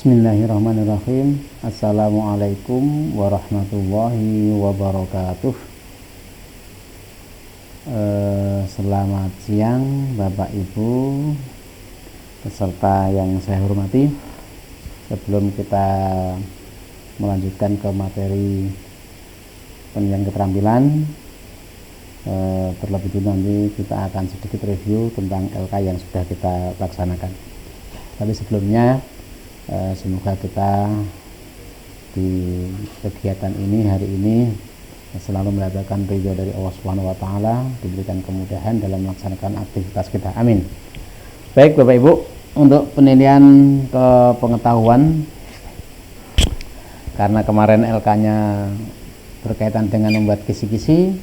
Bismillahirrahmanirrahim. Assalamualaikum warahmatullahi wabarakatuh. Selamat siang Bapak Ibu peserta yang saya hormati. Sebelum kita melanjutkan ke materi penilaian keterampilan, terlebih dulu nanti kita akan sedikit review tentang LK yang sudah kita laksanakan. Tapi sebelumnya semoga kita di kegiatan ini hari ini selalu mendapatkan ridho dari Allah Subhanahu wa taala, diberikan kemudahan dalam melaksanakan aktivitas kita. Amin. Baik Bapak Ibu, untuk penilaian kepengetahuan, karena kemarin LK-nya berkaitan dengan membuat kisi-kisi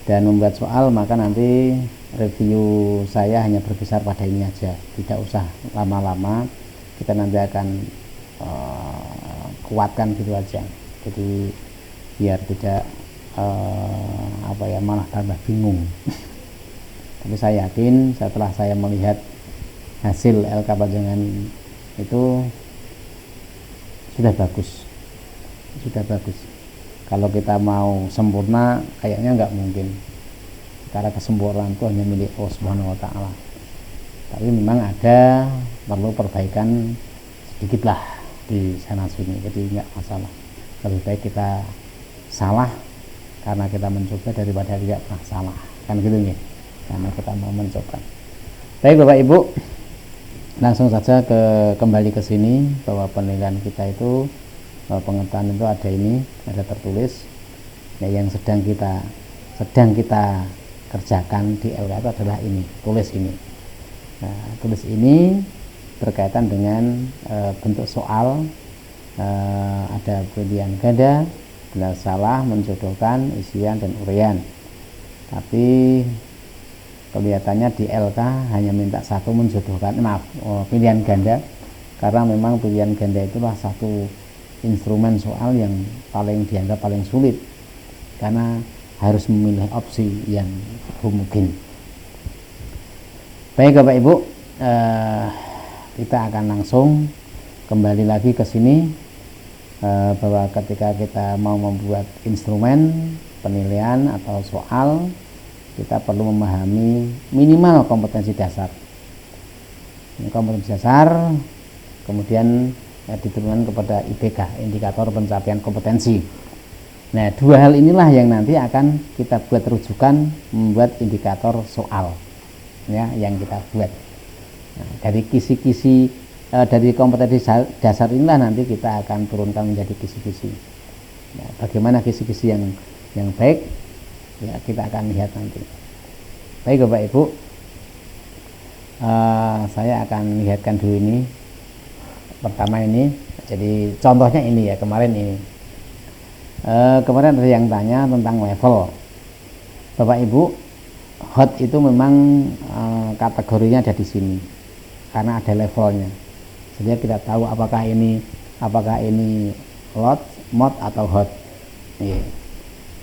dan membuat soal, maka nanti review saya hanya berkisar pada ini aja, tidak usah lama-lama. Kita nanti akan kuatkan gitu aja, jadi biar tidak malah tambah bingung. Tapi saya yakin setelah saya melihat hasil LK Panjenengan itu sudah bagus. Kalau kita mau sempurna kayaknya nggak mungkin, karena kesempurnaan itu hanya milik Allah Subhanahu wa taala. Tapi memang ada perlu perbaikan sedikit lah di sana sini, jadi nggak masalah. Lebih baik kita salah karena kita mencoba daripada tidak pernah salah, kan gitu nih, karena kita mau mencoba. Baik Bapak Ibu, langsung saja kembali ke sini, bahwa penilaian kita itu, pengetahuan itu ada ini, ada tertulis ya, yang sedang kita kerjakan di LK itu adalah ini, tulis ini. Nah, tulis ini berkaitan dengan bentuk soal, ada pilihan ganda, benar salah, menjodohkan, isian dan uraian. Tapi kelihatannya di LK hanya minta satu menjodohkan, pilihan ganda, karena memang pilihan ganda itulah satu instrumen soal yang dianggap paling sulit, karena harus memilih opsi yang mungkin. Baik Bapak Ibu, kita akan langsung kembali lagi ke sini, bahwa ketika kita mau membuat instrumen penilaian atau soal, kita perlu memahami minimal kompetensi dasar. Kompetensi dasar kemudian diturunkan kepada IPK, indikator pencapaian kompetensi. Nah, dua hal inilah yang nanti akan kita buat rujukan membuat indikator soal ya, yang kita buat. Nah, dari kisi-kisi dari kompetensi dasar inilah nanti kita akan turunkan menjadi kisi-kisi. Nah, bagaimana kisi-kisi yang baik ya, kita akan lihat nanti. Baik Bapak Ibu, saya akan lihatkan dulu ini. Pertama ini, jadi contohnya ini ya, kemarin ini. Kemarin ada yang tanya tentang level. Bapak Ibu, hot itu memang kategorinya ada di sini karena ada levelnya, sehingga kita tahu apakah ini mod atau hot.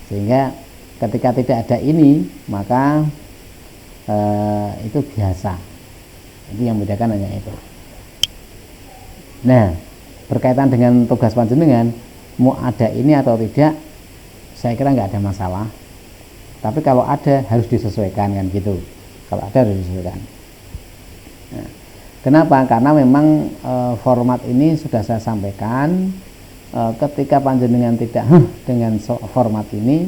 Sehingga ketika tidak ada ini, maka itu biasa. Itu yang membedakan hanya itu. Nah, berkaitan dengan tugas panjenengan, mau ada ini atau tidak, saya kira nggak ada masalah. Tapi kalau ada harus disesuaikan, kan gitu. Kalau ada harus disesuaikan. Nah, kenapa? Karena memang format ini sudah saya sampaikan, ketika panjenengan tidak dengan format ini,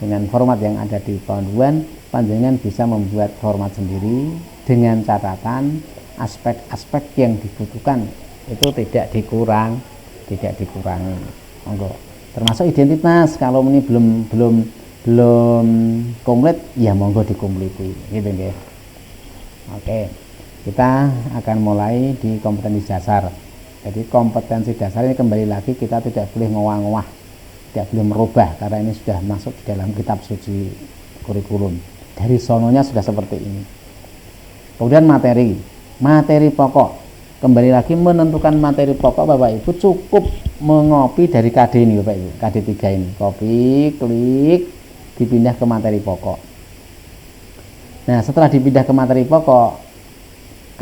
dengan format yang ada di panduan, panjenengan bisa membuat format sendiri dengan catatan aspek-aspek yang dibutuhkan itu tidak dikurangi. Termasuk identitas, kalau ini belum komplit ya monggo dikompliti gitu nggih. Oke, kita akan mulai di kompetensi dasar. Jadi kompetensi dasar ini kembali lagi kita tidak boleh ngowah-ngowah, tidak boleh merubah, karena ini sudah masuk di dalam kitab suci kurikulum. Dari sononya sudah seperti ini. Kemudian materi pokok, kembali lagi menentukan materi pokok Bapak Ibu cukup mengopi dari KD ini Bapak Ibu, KD 3 ini, copy, klik, dipindah ke materi pokok. Nah, setelah dipindah ke materi pokok,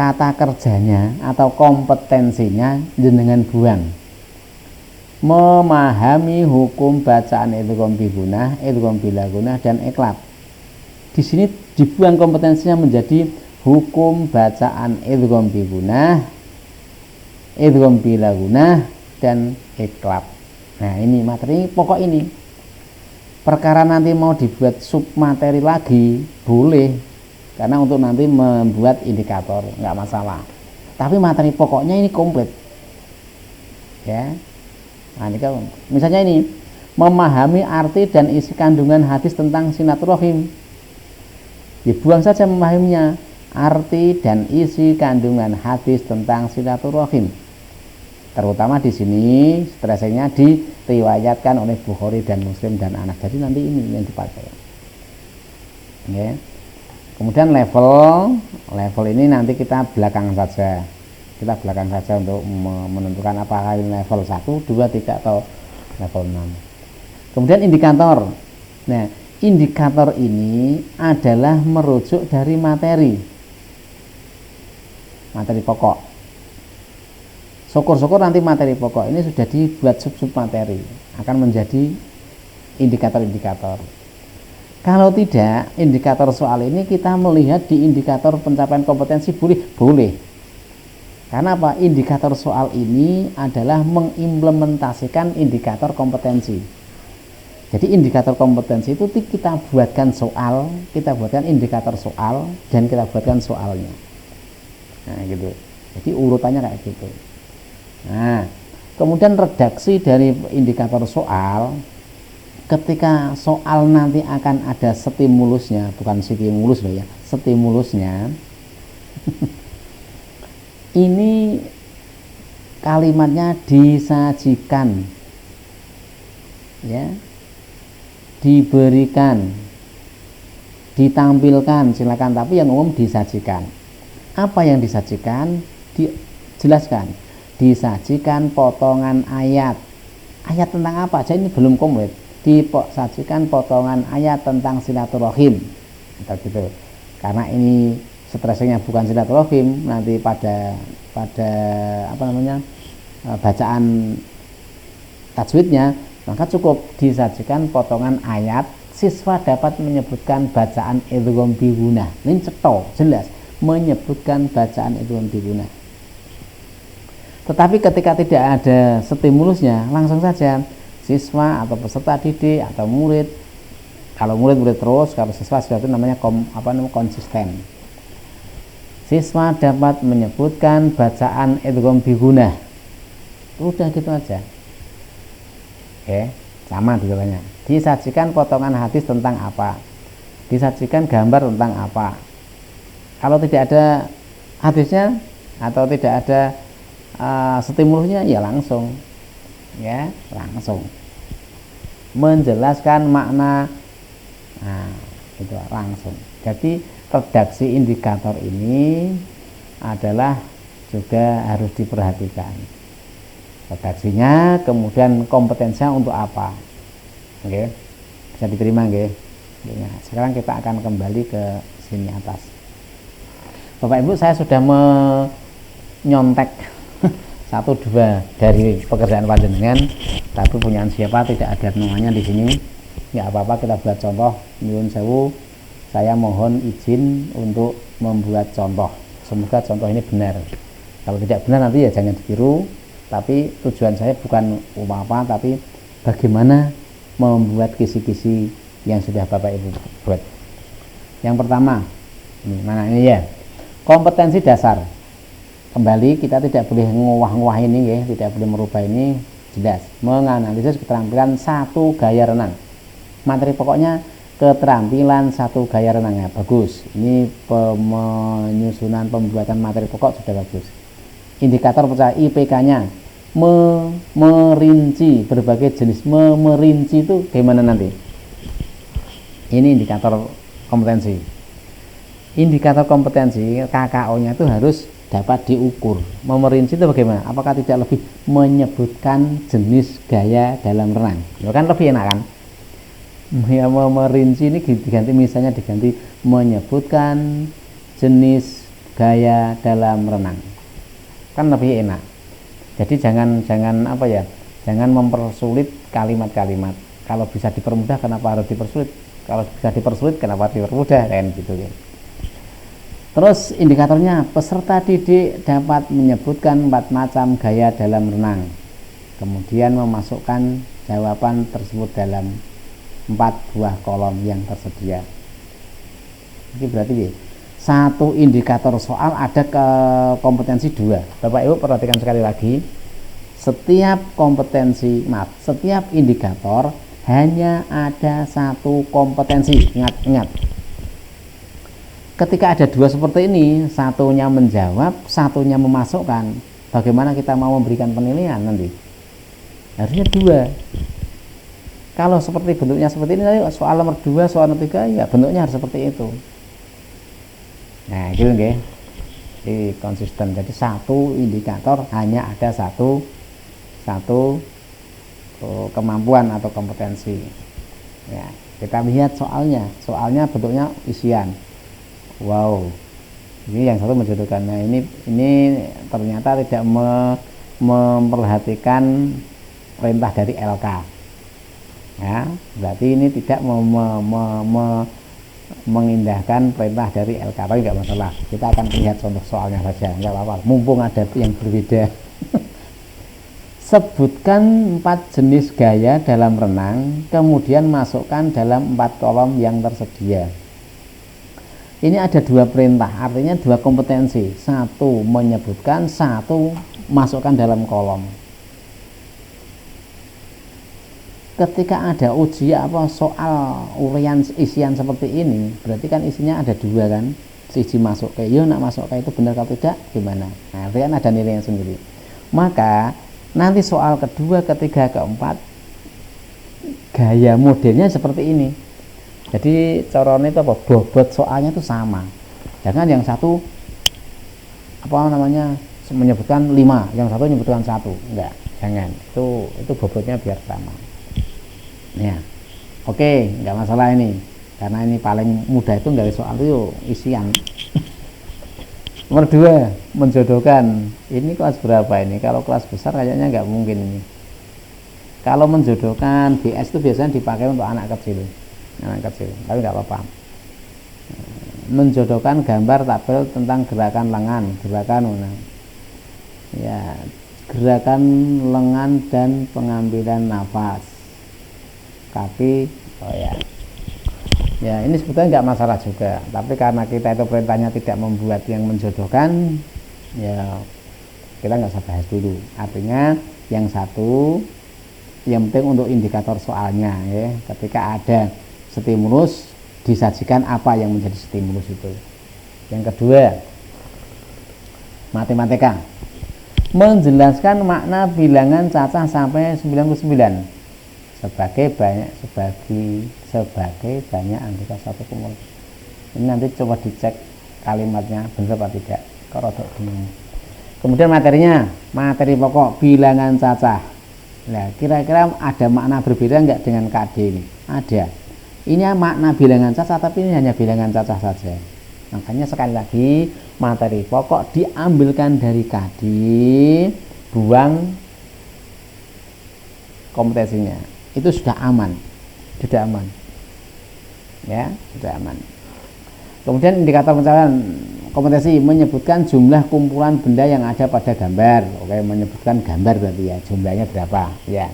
kata kerjanya atau kompetensinya jenengan buang. Memahami hukum bacaan idgham bi gunah, idgham bila gunah dan iqlab. Di sini dibuang kompetensinya menjadi hukum bacaan idgham bi gunah, idgham bila gunah dan iqlab. Nah, ini materi pokok ini. Perkara nanti mau dibuat sub materi lagi boleh, karena untuk nanti membuat indikator nggak masalah. Tapi materi pokoknya ini komplit. Ya. Nah, ini kan, misalnya ini memahami arti dan isi kandungan hadis tentang silaturahim. Dibuang saja memahaminya, arti dan isi kandungan hadis tentang silaturahim. Terutama di sini stressingnya diriwayatkan oleh Bukhari dan Muslim dan Anas. Jadi nanti ini yang dipakai. Ya. Kemudian level ini nanti kita belakang saja. Kita belakang saja untuk menentukan apakah ini level 1, 2, 3 atau level 6. Kemudian indikator. Nah, indikator ini adalah merujuk dari materi pokok. Syukur-syukur nanti materi pokok ini sudah dibuat sub-sub materi, akan menjadi indikator-indikator. Kalau tidak, indikator soal ini kita melihat di indikator pencapaian kompetensi boleh. Karena apa? Indikator soal ini adalah mengimplementasikan indikator kompetensi. Jadi indikator kompetensi itu kita buatkan soal, kita buatkan indikator soal, dan kita buatkan soalnya. Nah, gitu. Jadi urutannya kayak gitu. Nah, kemudian redaksi dari indikator soal, ketika soal nanti akan ada stimulusnya, bukan stimulus loh ya, stimulusnya. Ini kalimatnya disajikan, ya, diberikan, ditampilkan, silakan, tapi yang umum disajikan. Apa yang disajikan? Dijelaskan. Disajikan potongan ayat tentang apa aja, ini belum komplit. Disajikan potongan ayat tentang silaturahim, atau gitu. Karena ini stresnya bukan silaturahim, nanti pada bacaan tajwidnya, maka cukup disajikan potongan ayat, siswa dapat menyebutkan bacaan idgham bi gunah. Ini ceto, jelas menyebutkan bacaan idgham bi gunah. Tetapi ketika tidak ada stimulusnya, langsung saja siswa atau peserta didik atau murid, kalau murid terus, kalau siswa sudah itu namanya konsisten. Siswa dapat menyebutkan bacaan idgham bi gunah. Udah gitu aja. Oke, sama dulunya. Disajikan potongan hadis tentang apa? Disajikan gambar tentang apa? Kalau tidak ada hadisnya atau tidak ada stimulusnya, ya langsung. Ya, langsung. Menjelaskan makna. Nah, itu langsung. Jadi redaksi indikator ini adalah juga harus diperhatikan. Redaksinya, kemudian kompetensinya untuk apa? Oke, bisa diterima, nggih. Nah, sekarang kita akan kembali ke sini atas. Bapak Ibu, saya sudah menyontek 1-2 dari pekerjaan panjenengan, tapi punyaan siapa tidak ada namanya di sini. Ya apa-apa, kita buat contoh. Nyuwun sewu, saya mohon izin untuk membuat contoh. Semoga contoh ini benar. Kalau tidak benar nanti ya jangan ditiru. Tapi tujuan saya bukan apa-apa, tapi bagaimana membuat kisi-kisi yang sudah Bapak Ibu buat. Yang pertama, ini mana ini ya? Kompetensi dasar. Kembali kita tidak boleh ngowah-ngowah ini ya, tidak boleh merubah ini. Jelas menganalisis keterampilan satu gaya renang. Materi pokoknya keterampilan satu gaya renangnya bagus. Ini penyusunan pembuatan materi pokok sudah bagus. Indikator percaya IPK-nya merinci berbagai jenis. Merinci itu gimana nanti? Ini indikator kompetensi. Indikator kompetensi KKO-nya itu harus dapat diukur. Merinci itu bagaimana? Apakah tidak lebih menyebutkan jenis gaya dalam renang? Itu kan lebih enak kan? Ya, merinci ini diganti, misalnya diganti menyebutkan jenis gaya dalam renang, kan lebih enak. Jadi jangan apa ya, jangan mempersulit kalimat-kalimat. Kalau bisa dipermudah kenapa harus dipersulit, kalau bisa dipersulit kenapa dipermudah, kan gitu ya. Terus indikatornya, peserta didik dapat menyebutkan 4 macam gaya dalam renang, kemudian memasukkan jawaban tersebut dalam 4 buah kolom yang tersedia. Ini berarti ya, satu indikator soal ada ke kompetensi 2. Bapak Ibu perhatikan sekali lagi, setiap kompetensi, setiap indikator hanya ada 1 kompetensi. Ingat. Ketika ada 2 seperti ini, satunya menjawab, satunya memasukkan, bagaimana kita mau memberikan penilaian nanti? Harusnya 2. Kalau seperti bentuknya seperti ini, nanti soal nomor 2, soal nomor 3, ya bentuknya harus seperti itu. Nah, gitu nggih. Ini konsisten. Jadi satu indikator hanya ada satu kemampuan atau kompetensi. Ya, kita lihat soalnya. Soalnya bentuknya isian. Wow. Ini yang satu menjodohkan. Nah, ini ternyata tidak memperhatikan perintah dari LK. Ya, berarti ini tidak mengindahkan perintah dari LK, tapi nggak masalah. Kita akan lihat contoh soalnya saja, nggak apa-apa. Mumpung ada yang berbeda. Sebutkan 4 jenis gaya dalam renang, kemudian masukkan dalam 4 kolom yang tersedia. Ini ada 2 perintah, artinya 2 kompetensi. 1 menyebutkan, 1 masukkan dalam kolom. Ketika ada ujian soal urian isian seperti ini, berarti kan isinya ada 2 kan, siji masuk ke, yo nak masuk ke itu benar atau tidak, gimana? Nah, itu kan ada nilainya sendiri. Maka nanti soal kedua, ketiga, keempat, gaya modelnya seperti ini. Jadi caranya itu apa? Bobot soalnya itu sama. Jangan yang satu menyebutkan 5, yang satu menyebutkan 1, enggak, jangan. Itu bobotnya biar sama. Ya, oke, nggak masalah ini, karena ini paling mudah itu nggak soal itu isian. Nomor 2, menjodohkan. Ini kelas berapa ini? Kalau kelas besar kayaknya nggak mungkin ini. Kalau menjodohkan BS itu biasanya dipakai untuk anak kecil, tapi nggak apa-apa. Menjodohkan gambar tabel tentang gerakan lengan, ya, gerakan lengan dan pengambilan nafas. Tapi ya ini sebetulnya nggak masalah juga, tapi karena kita itu perintahnya tidak membuat yang menjodohkan, ya kita nggak usah bahas dulu. Artinya yang satu, yang penting untuk indikator soalnya ya, ketika ada stimulus disajikan apa yang menjadi stimulus itu. Yang kedua, matematika, menjelaskan makna bilangan cacah sampai 99 sebagai banyak anggota satu kumul. Ini nanti coba dicek kalimatnya benar apa tidak, kalau bingung. Kemudian materi pokok bilangan cacah. Nah, kira-kira ada makna berbeda enggak dengan KD ini? Ada. Ini makna bilangan cacah, tapi ini hanya bilangan cacah saja. Makanya sekali lagi, materi pokok diambilkan dari KD, buang kompetensinya. Itu sudah aman, ya, sudah aman. Kemudian indikator pencapaian kompetensi, menyebutkan jumlah kumpulan benda yang ada pada gambar. Oke, menyebutkan gambar berarti ya, jumlahnya berapa ya.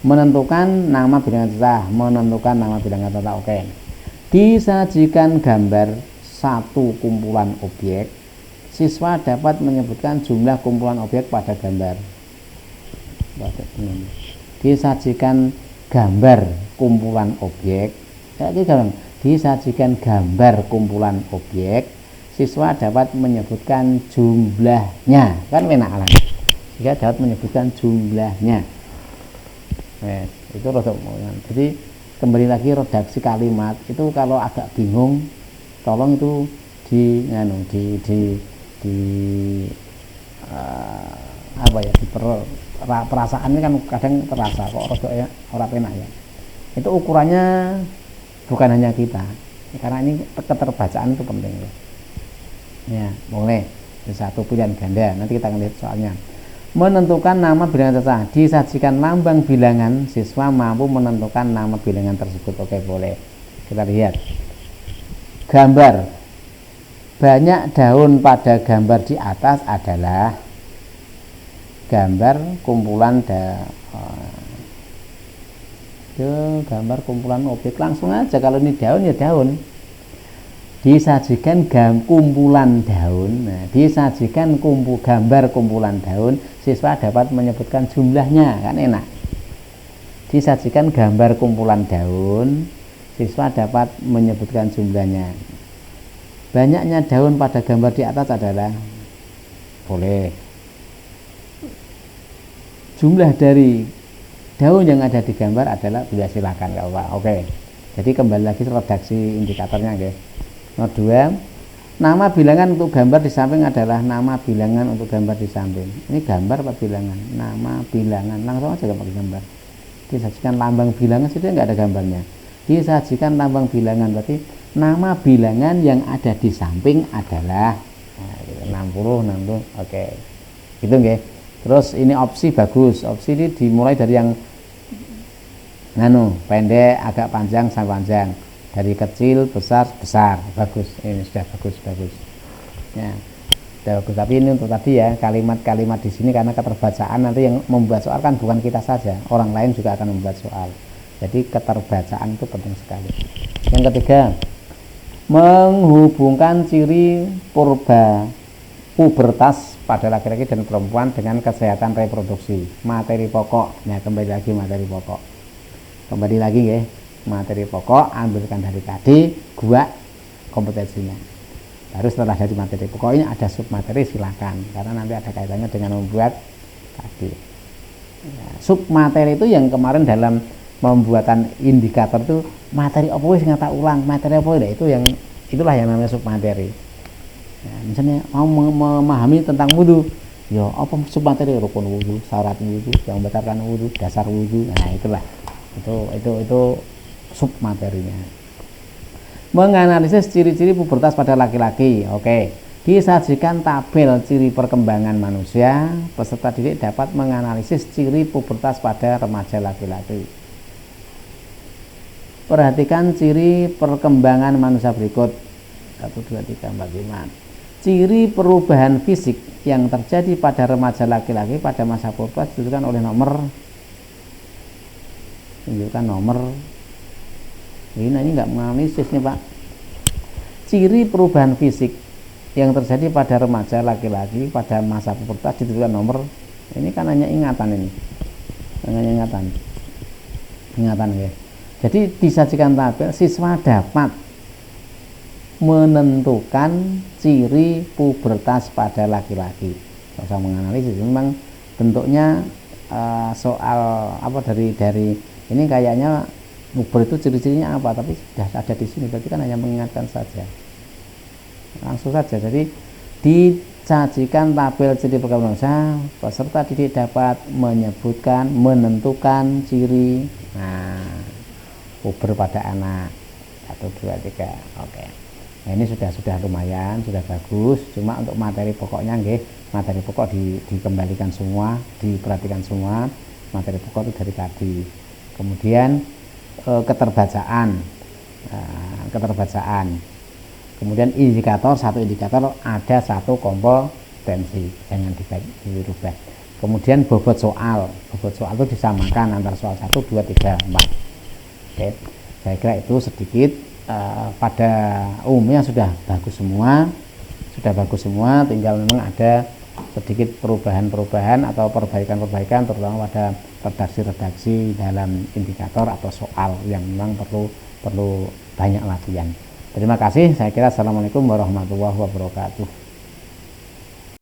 Menentukan nama bilangan cacah, oke. Disajikan gambar satu kumpulan objek, siswa dapat menyebutkan jumlah kumpulan objek pada gambar. Disajikan gambar kumpulan objek, disajikan gambar kumpulan objek, siswa dapat menyebutkan jumlahnya, kan enak lah, jika dapat menyebutkan jumlahnya. Itu rodok. Jadi kembali lagi redaksi kalimat itu kalau agak bingung, tolong itu perasaan ini kan kadang terasa kok rodok ya, orang enak ya. Itu ukurannya bukan hanya kita, karena ini keterbacaan itu penting ya. Ya, boleh. Satu pilihan ganda. Nanti kita akan lihat soalnya. Menentukan nama bilangan terserah. Disajikan lambang bilangan, siswa mampu menentukan nama bilangan tersebut. Oke, boleh. Kita lihat. Gambar. Banyak daun pada gambar di atas adalah gambar kumpulan gambar kumpulan objek. Langsung aja, kalau ini daun ya daun. Disajikan kumpulan daun. Nah, disajikan gambar kumpulan daun, siswa dapat menyebutkan jumlahnya, kan enak. Disajikan gambar kumpulan daun, siswa dapat menyebutkan jumlahnya. Banyaknya daun pada gambar di atas adalah, boleh. Jumlah dari daun yang ada di gambar adalah, bila silakan, ya Allah. Oke. Jadi kembali lagi redaksi indikatornya, guys. Nomor 2, nama bilangan untuk gambar di samping adalah nama bilangan untuk gambar di samping. Ini gambar apa bilangan? Nama bilangan. Langsung aja pakai gambar. Disajikan lambang bilangan, sudah nggak ada gambarnya. Disajikan lambang bilangan, berarti nama bilangan yang ada di samping adalah 60. Oke. Gitu nggih. Terus ini opsi bagus. Opsi ini dimulai dari yang pendek, agak panjang sampai panjang. Dari kecil, besar, bagus. Ini sudah bagus. Ya, sudah bagus. Tapi ini untuk tadi ya, kalimat-kalimat di sini karena keterbacaan, nanti yang membuat soal kan bukan kita saja, orang lain juga akan membuat soal. Jadi keterbacaan itu penting sekali. Yang ketiga, menghubungkan ciri pubertas pada laki-laki dan perempuan dengan kesehatan reproduksi. Materi pokok. Nah, kembali lagi materi pokok. Kembali lagi ya. Materi pokok ambilkan dari tadi, gua kompetensinya. Baru setelah dari materi pokok ini ada submateri, silakan, karena nanti ada kaitannya dengan membuat tadi. Ya, submateri itu yang kemarin dalam pembuatan indikator itu materi apa wis ngata ulang, materi apa itu yang itulah yang namanya submateri. Ya, misalnya mau memahami tentang wudu, ya apa submateri, rukun wudu, syarat wudu, yang membatalkan wudu, dasar wudu. Nah, itulah. Itu submaterinya. Menganalisis ciri-ciri pubertas pada laki-laki. Oke. Disajikan tabel ciri perkembangan manusia, peserta didik dapat menganalisis ciri pubertas pada remaja laki-laki. Perhatikan ciri perkembangan manusia berikut. 1, 2, 3, 4, 5. Ciri perubahan fisik yang terjadi pada remaja laki-laki pada masa pubertas ditunjukkan oleh nomor. Ini nggak menganalisis nih Pak. Ciri perubahan fisik yang terjadi pada remaja laki-laki pada masa pubertas ditunjukkan nomor. Ini kan hanya ingatan ini. Hanya ingatan ya. Jadi disajikan tabel, siswa dapat menentukan ciri pubertas pada laki-laki. Nggak usah menganalisis, memang bentuknya soal apa dari ini kayaknya puber itu ciri-cirinya apa, tapi sudah ada di sini, berarti kan hanya mengingatkan saja, langsung saja. Jadi disajikan tabel ciri perkembangan manusia, peserta didik dapat menentukan ciri puber pada anak. 1, 2, 3. Oke. Nah, ini sudah lumayan, sudah bagus. Cuma untuk materi pokoknya materi pokok dikembalikan semua, diperhatikan semua. Materi pokok itu dari tadi. Kemudian keterbacaan, kemudian satu indikator ada satu kompetensi, jangan dirubah. Kemudian bobot soal itu disamakan antara soal 1, 2, 3, 4. Oke, saya kira itu sedikit. Pada umumnya sudah bagus semua, tinggal memang ada sedikit perubahan atau perbaikan terutama pada redaksi dalam indikator atau soal yang memang perlu banyak latihan. Terima kasih. Saya kira assalamualaikum warahmatullahi wabarakatuh.